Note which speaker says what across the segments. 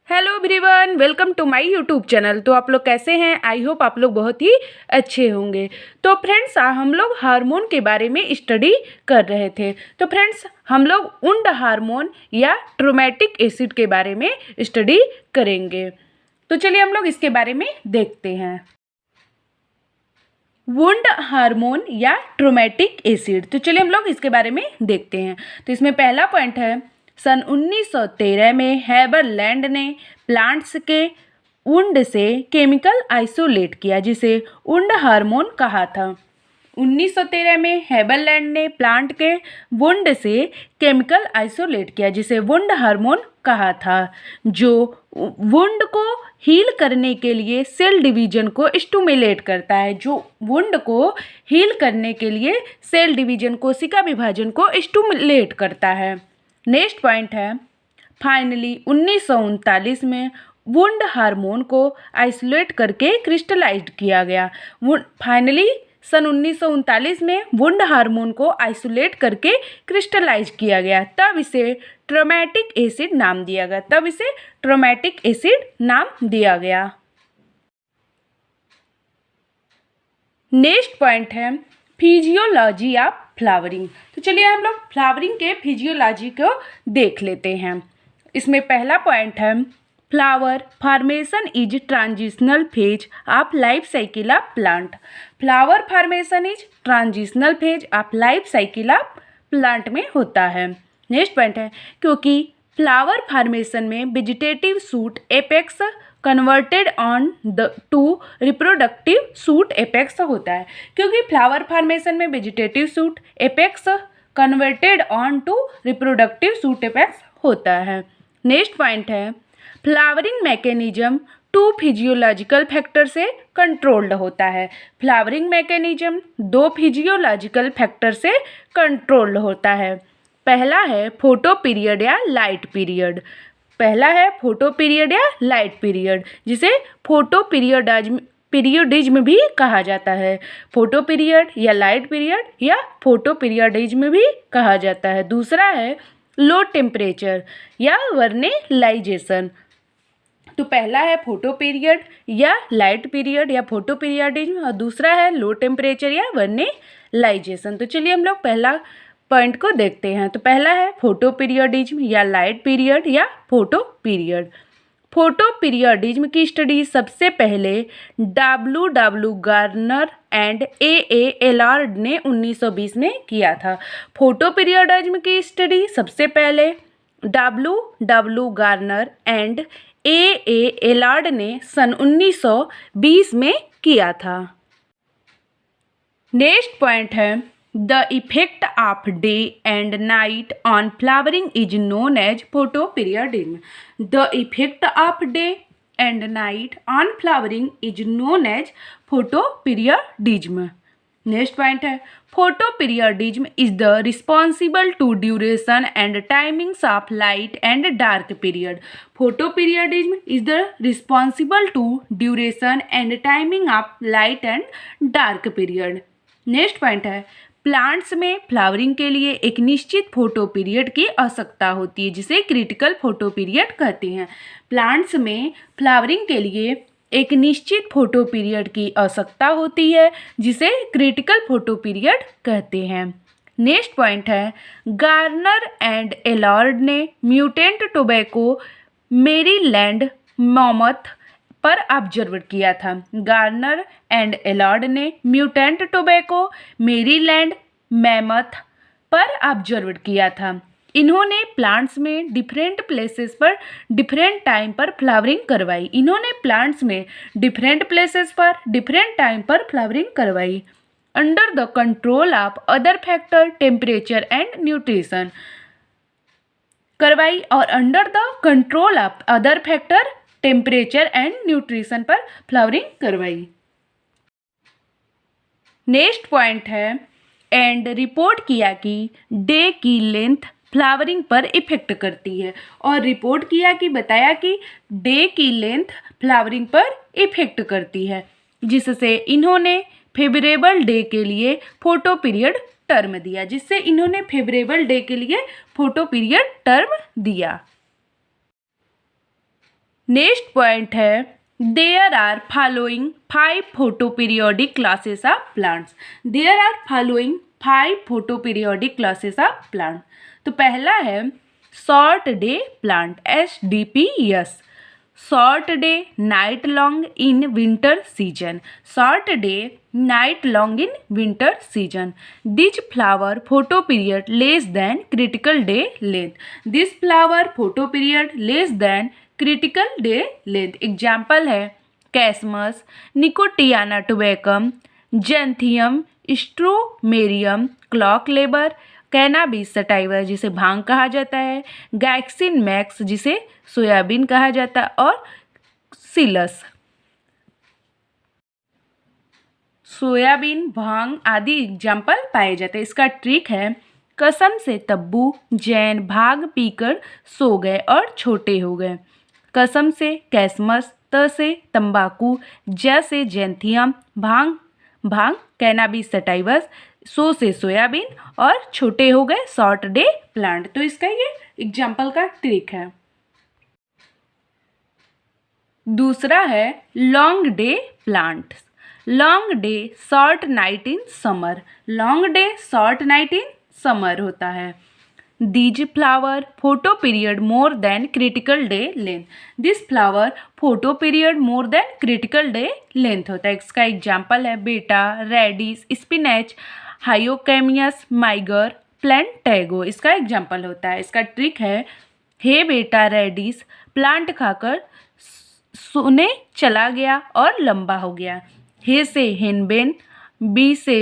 Speaker 1: Hello everyone, welcome to my YouTube channel. तो आप लोग कैसे हैं? आई होप आप लोग बहुत ही अच्छे होंगे। तो फ्रेंड्स, हम लोग हार्मोन के बारे में स्टडी कर रहे थे। तो फ्रेंड्स, हम लोग उंड हार्मोन या ट्रोमेटिक एसिड के बारे में स्टडी करेंगे। तो चलिए हम लोग इसके बारे में देखते हैं। वुंड हार्मोन या ट्रोमेटिक एसिड, तो चलिए हम लोग इसके बारे में देखते हैं। तो इसमें पहला पॉइंट है, सन 1913 में हेबरलैंड ने प्लांट्स के वुंड से केमिकल आइसोलेट किया, जिसे वुंड हार्मोन कहा था। 1913 में हेबरलैंड ने प्लांट के वुंड से केमिकल आइसोलेट किया, जिसे वुंड हार्मोन कहा था, जो वुंड को हील करने के लिए सेल डिवीजन को स्टिमुलेट करता है। जो वुंड को हील करने के लिए सेल डिवीजन, कोशिका विभाजन को स्टिमुलेट करता है। नेक्स्ट पॉइंट है, फाइनली 1939 में वुंड हार्मोन को आइसोलेट करके क्रिस्टलाइज्ड किया गया। फाइनली सन 1939 में वुंड हार्मोन को आइसोलेट करके क्रिस्टलाइज किया गया, तब इसे ट्रोमेटिक एसिड नाम दिया गया। नेक्स्ट पॉइंट है, फिजियोलॉजी ऑफ फ्लावरिंग। तो चलिए हम लोग फ्लावरिंग के फिजियोलॉजी को देख लेते हैं। इसमें पहला पॉइंट है, flower formation is transitional phase of life cycle of plant. Flower formation is transitional phase of life cycle of plant में होता है। नेक्स्ट पॉइंट है, क्योंकि फ्लावर फॉर्मेशन में vegetative shoot apex converted on the to reproductive shoot apex होता है। क्योंकि flower formation में vegetative shoot apex converted on to reproductive shoot apex होता है। नेक्स्ट पॉइंट है, flowering mechanism to physiological factor से कंट्रोल्ड होता है। फ्लावरिंग मैकेनिज्म दो फिजियोलॉजिकल फैक्टर से कंट्रोल्ड होता है। पहला है फोटो पीरियड या लाइट पीरियड। जिसे फोटो पीरियडिज्म भी कहा जाता है। फोटो पीरियड या लाइट पीरियड या फोटो पीरियडिज्म भी कहा जाता है। दूसरा है लो टेम्परेचर या वर्नेलाइजेशन। तो पहला है फोटो पीरियड या लाइट पीरियड या फोटो पीरियडिज्म, और दूसरा है लो टेम्परेचर या वर्नेलाइजेशन। तो चलिए हम लोग पहला पॉइंट को देखते हैं। तो पहला है फोटो पीरियडिज्म या लाइट पीरियड या फोटो पीरियड। फोटो पीरियडिज्म की स्टडी सबसे पहले W Garner and A Allard ने 1920 में किया था। फोटो पीरियडिज्म की स्टडी सबसे पहले W Garner and A Allard ने सन 1920 में किया था। नेक्स्ट पॉइंट है, the effect of day and night on flowering is known as photoperiodism. The effect of day and night on flowering is known as photoperiodism. Next point है, photoperiodism is the responsible to duration and timings of light and dark period. Photoperiodism is the responsible to duration and timing of light and dark period. Next point है, plants में flowering के लिए एक निश्चित photo period की आवश्यकता होती है, जिसे क्रिटिकल फोटो पीरियड कहते हैं। प्लांट्स में फ्लावरिंग के लिए एक निश्चित फोटो पीरियड की आवश्यकता होती है, जिसे क्रिटिकल फोटो पीरियड कहते हैं। नेक्स्ट पॉइंट है, गार्नर एंड एलार्ड ने म्यूटेंट टोबैको मेरीलैंड मॉमथ पर ऑब्जर्व किया था। गार्नर एंड एलार्ड ने म्यूटेंट टोबैको मेरीलैंड मैमथ पर ऑब्जर्व किया था। इन्होंने प्लांट्स में डिफरेंट प्लेसेस पर डिफरेंट टाइम पर फ्लावरिंग करवाई under the control of other factor temperature and nutrition पर फ्लावरिंग करवाई। नेक्स्ट पॉइंट है, एंड रिपोर्ट किया कि डे की लेंथ फ्लावरिंग पर इफेक्ट करती है, और बताया कि डे की लेंथ फ्लावरिंग पर इफेक्ट करती है, जिससे इन्होंने फेवरेबल डे के लिए फोटो पीरियड टर्म दिया। नेक्स्ट पॉइंट है there are following 5 photoperiodic classes of plants. There are following 5 photoperiodic classes of plant. तो पहला है short day plant HDPS. Short day night long in winter season. Short day night long in winter season. This flower photoperiod less than critical day length. This flower photoperiod less than critical day length. Example है cosmos, Nicotiana tabacum, xanthium, स्ट्रोमेरियम, क्लॉक लेबर, cannabis sativa जिसे भांग कहा जाता है, गैक्सिन max जिसे सोयाबीन कहा जाता है, और सिलस. सोयाबीन, भांग आदि एग्जाम्पल पाए जाते हैं. इसका ट्रिक है कसम से तब्बू जैन भाग पीकर सो गए और छोटे हो गए. कसम से कैसमस, त से तंबाकू, ज से जेंथियम, भांग कैनाबिस सटाइवस, सो से सोयाबीन और छोटे हो गए शॉर्ट डे प्लांट. तो इसका ये एग्जाम्पल का ट्रिक है. दूसरा है long day plant. Long day short night in summer. Long day short night in summer होता है. These flower photo period more than critical day length. This flower photo period more than critical day length होता है. इसका example है बेटा, reddish, spinach, हाइयोकैमियस, माइगर, Plantago. इसका example होता है. इसका ट्रिक है हे बेटा रेडिस प्लांट खाकर सोने चला गया और लंबा हो गया. हे से हेनबेन, बी से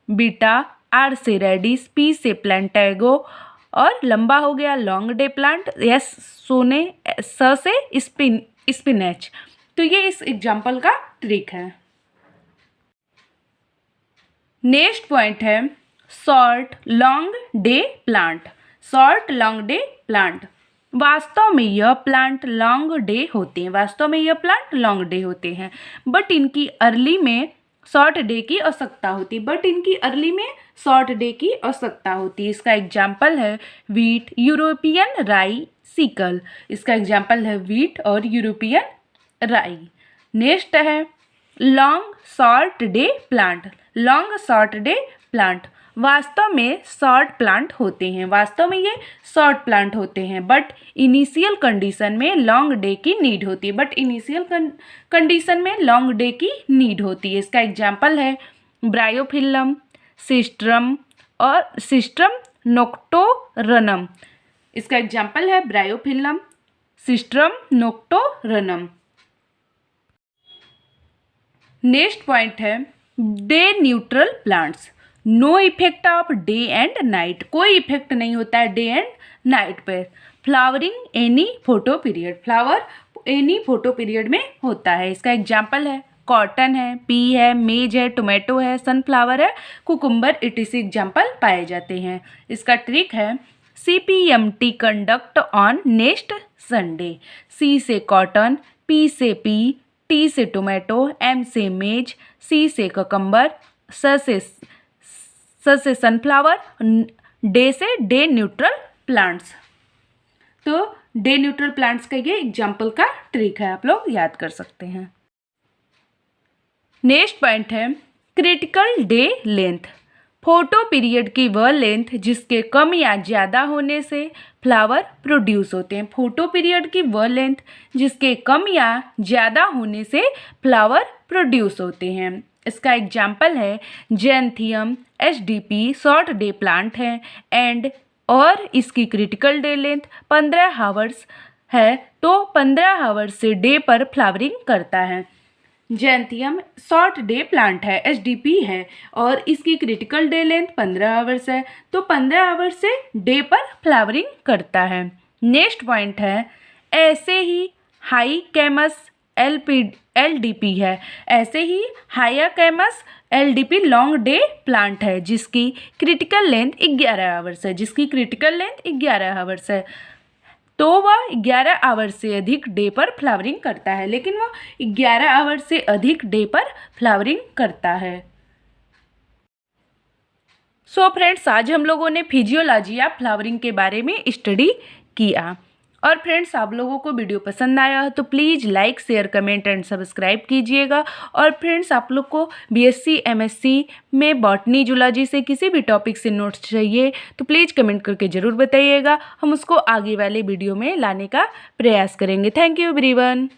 Speaker 1: बीटा, आर से रेडिस, पी से प्लांटेगो और लंबा हो गया लॉन्ग डे प्लांट. यस सोने, स से स्पिनच. तो ये इस एग्जाम्पल का ट्रिक है. नेक्स्ट पॉइंट है short long day plant. Short long day plant. वास्तव में यह प्लांट लॉन्ग डे होते हैं. वास्तव में यह प्लांट लॉन्ग डे होते हैं बट इनकी अर्ली में शॉर्ट डे की आवश्यकता होती है. बट इनकी अर्ली में शॉर्ट डे की आवश्यकता होती है. इसका एग्जाम्पल है वीट, यूरोपियन राई, सिकल. इसका एग्जाम्पल है वीट और यूरोपियन राई. नेक्स्ट है long short day plant. Long short day plant. वास्तव में शॉर्ट प्लांट होते हैं. वास्तव में ये शॉर्ट प्लांट होते हैं बट इनिशियल कंडीशन में लॉन्ग डे की नीड होती है. बट इनिशियल कंडीशन में लॉन्ग डे की नीड होती है. इसका एग्जाम्पल है ब्रायोफिल्लम, सिस्ट्रम और सिस्ट्रम नोक्टोरनम. इसका एग्जाम्पल है bryophyllum, cestrum nocturnum. Next point है day neutral plants. No effect of day and night. कोई इफेक्ट नहीं होता है डे एंड नाइट पर. Flowering any photoperiod. Flower any photoperiod में होता है. इसका एग्जाम्पल है कॉटन है, पी है, मेज है, टोमेटो है, सनफ्लावर है, कुकुम्बर इटिस एग्जाम्पल पाए जाते हैं. इसका ट्रिक है CPMT conduct on next Sunday. C से कॉटन, पी से पी, टी से टोमेटो, एम से मेज, सी से कुकुम्बर, स से सनफ्लावर, डे से डे न्यूट्रल प्लांट्स. तो डे न्यूट्रल प्लांट्स का ये एग्जाम्पल का ट्रिक है. आप लोग याद कर सकते हैं. नेक्स्ट पॉइंट है critical day length. Photo period की वह लेंथ जिसके कम या ज़्यादा होने से फ्लावर प्रोड्यूस होते हैं. फोटो पीरियड की वह लेंथ जिसके कम या ज़्यादा होने से फ्लावर प्रोड्यूस होते हैं. इसका एग्जाम्पल है जेंथियम HDP शॉर्ट डे प्लांट है एंड और इसकी क्रिटिकल डे लेंथ 15 आवर्स है. तो 15 आवर्स से डे पर फ्लावरिंग करता है. जेंथियम शॉर्ट डे प्लांट है, HDP है और इसकी क्रिटिकल डे लेंथ 15 आवर्स है. तो 15 आवर्स से डे पर फ्लावरिंग करता है. नेक्स्ट पॉइंट है ऐसे ही हाईकैमस LDP है. ऐसे ही हाईकैमस LDP लॉन्ग डे प्लांट है जिसकी क्रिटिकल लेंथ 11 आवर्स है. जिसकी क्रिटिकल लेंथ 11 आवर्स है. तो वह 11 आवर्स से अधिक डे पर फ्लावरिंग करता है. लेकिन वह 11 आवर्स से अधिक डे पर फ्लावरिंग करता है. सो फ्रेंड्स आज हम लोगों ने फिजियोलॉजी या फ्लावरिंग के बारे में स्टडी किया. और फ्रेंड्स, आप लोगों को वीडियो पसंद आया हो तो please like, share, comment and subscribe कीजिएगा। और फ्रेंड्स, आप लोग को बीएससी एमएससी में बॉटनी जूलॉजी से किसी भी टॉपिक से नोट्स चाहिए तो प्लीज़ कमेंट करके ज़रूर बताइएगा। हम उसको आगे वाले वीडियो में लाने का प्रयास करेंगे। Thank you everyone.